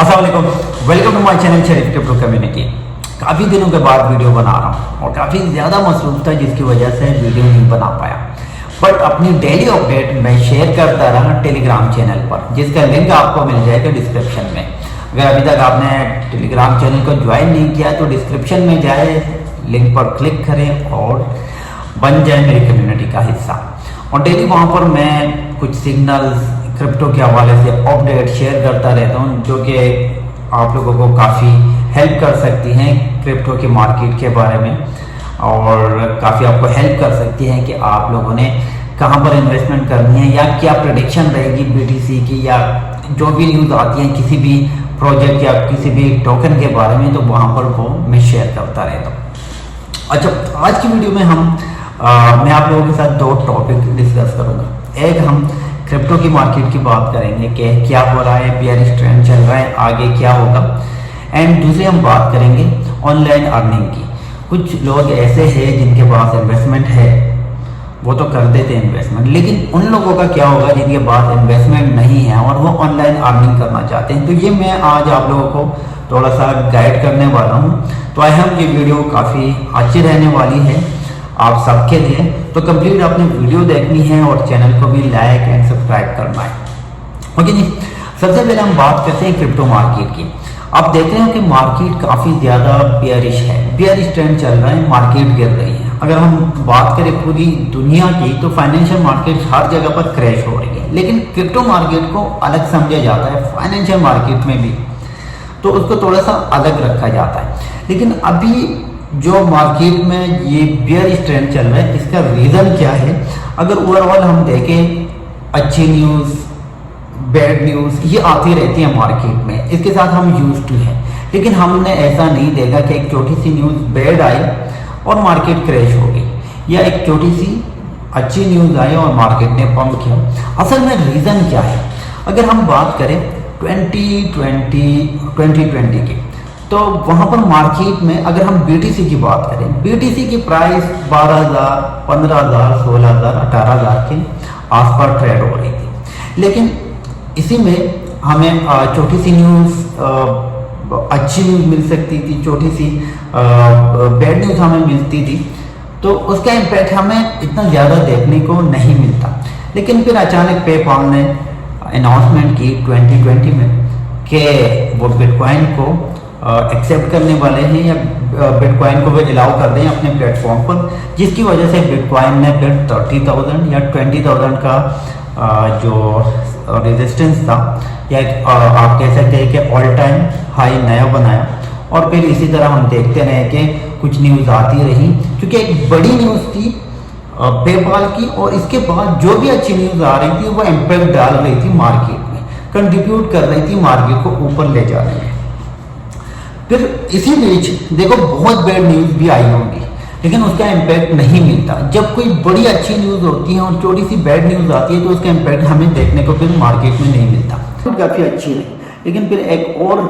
अस्सलाम वालेकुम, welcome to my channel Sharif crypto community. काफ़ी दिनों के बाद वीडियो बना रहा हूँ और काफ़ी ज़्यादा मसरूफ था जिसकी वजह से वीडियो नहीं बना पाया। बट अपनी डेली अपडेट मैं शेयर करता रहा टेलीग्राम चैनल पर, जिसका लिंक आपको मिल जाएगा डिस्क्रिप्शन में। अगर अभी तक आपने टेलीग्राम चैनल को ज्वाइन नहीं किया तो डिस्क्रिप्शन में जाए, लिंक पर क्लिक करें और बन जाए मेरी कम्युनिटी का हिस्सा। और डेली वहाँ पर मैं कुछ सिग्नल्स क्रिप्टो के हवाले से अपडेट शेयर करता रहता हूँ, जो कि आप लोगों को काफ़ी हेल्प कर सकती हैं क्रिप्टो के मार्केट के बारे में, और काफ़ी आपको हेल्प कर सकती हैं कि आप लोगों ने कहाँ पर इन्वेस्टमेंट करनी है या क्या प्रेडिक्शन रहेगी बीटीसी की, या जो भी न्यूज़ आती है किसी भी प्रोजेक्ट या किसी भी टोकन के बारे में, तो वहाँ पर वो मैं शेयर करता रहता हूँ। अच्छा, आज की वीडियो में मैं आप लोगों के साथ दो टॉपिक डिस्कस करूँगा। एक, हम क्रिप्टो की मार्केट की बात करेंगे कि क्या हो रहा है, बेयरिश ट्रेंड चल रहा है, आगे क्या होगा। एंड दूसरी हम बात करेंगे ऑनलाइन अर्निंग की। कुछ लोग ऐसे हैं जिनके पास इन्वेस्टमेंट है, वो तो कर देते हैं इन्वेस्टमेंट, लेकिन उन लोगों का क्या होगा जिनके पास इन्वेस्टमेंट नहीं है और वो ऑनलाइन अर्निंग करना चाहते हैं। तो ये मैं आज आप लोगों को थोड़ा सा गाइड करने वाला हूँ। तो आई होप ये वीडियो काफ़ी अच्छी रहने वाली है आप सबके लिए। तो कंप्लीट आपने वीडियो देखनी है और चैनल को भी लाइक एंड सब्सक्राइब करना है। ओके जी, सबसे पहले हम बात करते हैं क्रिप्टो मार्केट की। आप देख रहे हो कि मार्केट काफ़ी ज़्यादा बेयरिश है, बेयरिश ट्रेंड चल रहा है, मार्केट गिर रही है। अगर हम बात करें पूरी दुनिया की तो फाइनेंशियल मार्केट हर जगह पर क्रैश हो रही है, लेकिन क्रिप्टो मार्केट को अलग समझा जाता है। फाइनेंशियल मार्केट में भी तो उसको थोड़ा सा अलग रखा जाता है। लेकिन अभी जो मार्केट में ये बेयरिश ट्रेंड चल रहा है, इसका रीज़न क्या है? अगर ओवरऑल हम देखें, अच्छी न्यूज़, बैड न्यूज़ ये आती रहती है मार्केट में, इसके साथ हम यूज टू हैं। लेकिन हमने ऐसा नहीं देखा कि एक छोटी सी न्यूज़ बैड आई और मार्केट क्रैश हो गई, या एक छोटी सी अच्छी न्यूज़ आई और मार्केट ने पंप किया। असल में रीज़न क्या है? अगर हम बात करें 2020 की, तो वहाँ पर मार्केट में अगर हम बीटीसी की बात करें, बीटीसी की प्राइस 12,000, 15,000, 16,000, 18,000 के आसपास ट्रेड हो रही थी। लेकिन इसी में हमें छोटी सी न्यूज़, अच्छी न्यूज़ मिल सकती थी, छोटी सी बैड न्यूज़ हमें मिलती थी, तो उसका इम्पैक्ट हमें इतना ज़्यादा देखने को नहीं मिलता। लेकिन फिर अचानक पेपाल ने अनाउंसमेंट की 2020 में कि वो बिटकॉइन को एक्सेप्ट करने वाले हैं, या बिटकॉइन को वो अलाउ कर दें अपने प्लेटफॉर्म पर, जिसकी वजह से बिटकॉइन ने फिर 30,000 या 20,000 का जो रेजिस्टेंस था, या आप कह सकते हैं कि ऑल टाइम हाई नया बनाया। और फिर इसी तरह हम देखते रहे कि कुछ न्यूज़ आती रही, क्योंकि एक बड़ी न्यूज़ थी पेपाल की, और इसके बाद जो भी अच्छी न्यूज़ आ रही थी वो इम्पैक्ट डाल रही थी मार्केट में, कंट्रीब्यूट कर रही थी मार्केट को ऊपर ले जाने में। फिर इसी बीच देखो बहुत बैड न्यूज़ भी आई होंगी, लेकिन उसका इम्पैक्ट नहीं मिलता। जब कोई बड़ी अच्छी न्यूज़ होती है और छोटी सी बैड न्यूज़ आती है तो उसका इम्पैक्ट हमें देखने को फिर मार्केट में नहीं मिलता। तो काफ़ी अच्छी है, लेकिन फिर एक और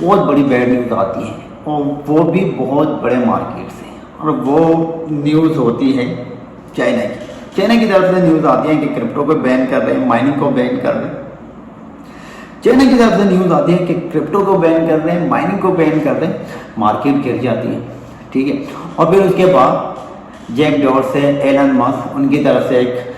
बहुत बड़ी बैड न्यूज़ आती है, और वो भी बहुत बड़े मार्केट से, और वो न्यूज़ होती है चाइना की। चाइना की तरफ से न्यूज़ आती है कि क्रिप्टो को बैन कर रहे हैं, माइनिंग को बैन कर रहे हैं। चाइना की तरफ से न्यूज़ आती है कि क्रिप्टो को बैन कर रहे हैं, माइनिंग को बैन कर रहे हैं, मार्केट गिर जाती है, ठीक है। और फिर उसके बाद जैक डॉर्से, एलन मस्क, उनकी तरफ से एक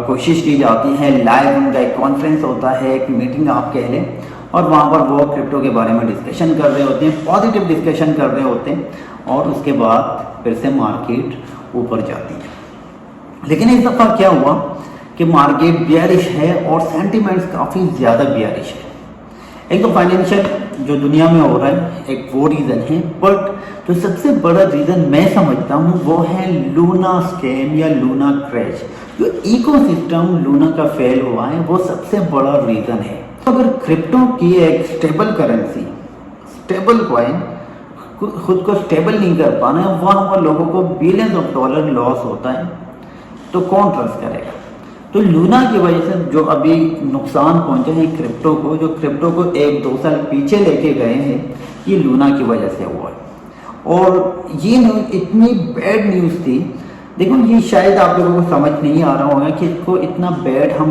कोशिश की जाती है, लाइव उनका एक कॉन्फ्रेंस होता है, एक मीटिंग आप कह लें, और वहाँ पर वो क्रिप्टो के बारे में डिस्कशन कर रहे होते हैं, पॉजिटिव डिस्कशन कर रहे होते हैं, और उसके बाद फिर से मार्केट ऊपर जाती है। लेकिन इस दफ़ा क्या हुआ कि मार्केट बेयरिश है और सेंटिमेंट्स काफ़ी ज़्यादा बेयरिश है। एक तो फाइनेंशियल जो दुनिया में हो रहा है, एक वो रीज़न है, बट जो सबसे बड़ा रीज़न मैं समझता हूँ वो है लूना स्कैम या लूना क्रैश। जो इकोसिस्टम लूना का फेल हुआ है वो सबसे बड़ा रीज़न है। अगर क्रिप्टो की एक स्टेबल करेंसी, स्टेबल कॉइन खुद को स्टेबल नहीं कर पाना है, वहाँ पर लोगों को बिलियंस ऑफ डॉलर लॉस होता है, तो कौन ट्रस्ट करेगा? तो लूना की वजह से जो अभी न्नुकसान पहुंचा है क्रिप्टो को, जो क्रिप्टो को 1-2 साल पीछे लेके गए हैं, ये लूना की वजह से हुआ है। और ये न्यूज़ इतनी बैड न्यूज़ थी, देखो ये शायद आप लोगों को समझ नहीं आ रहा होगा कि इसको इतना बैड हम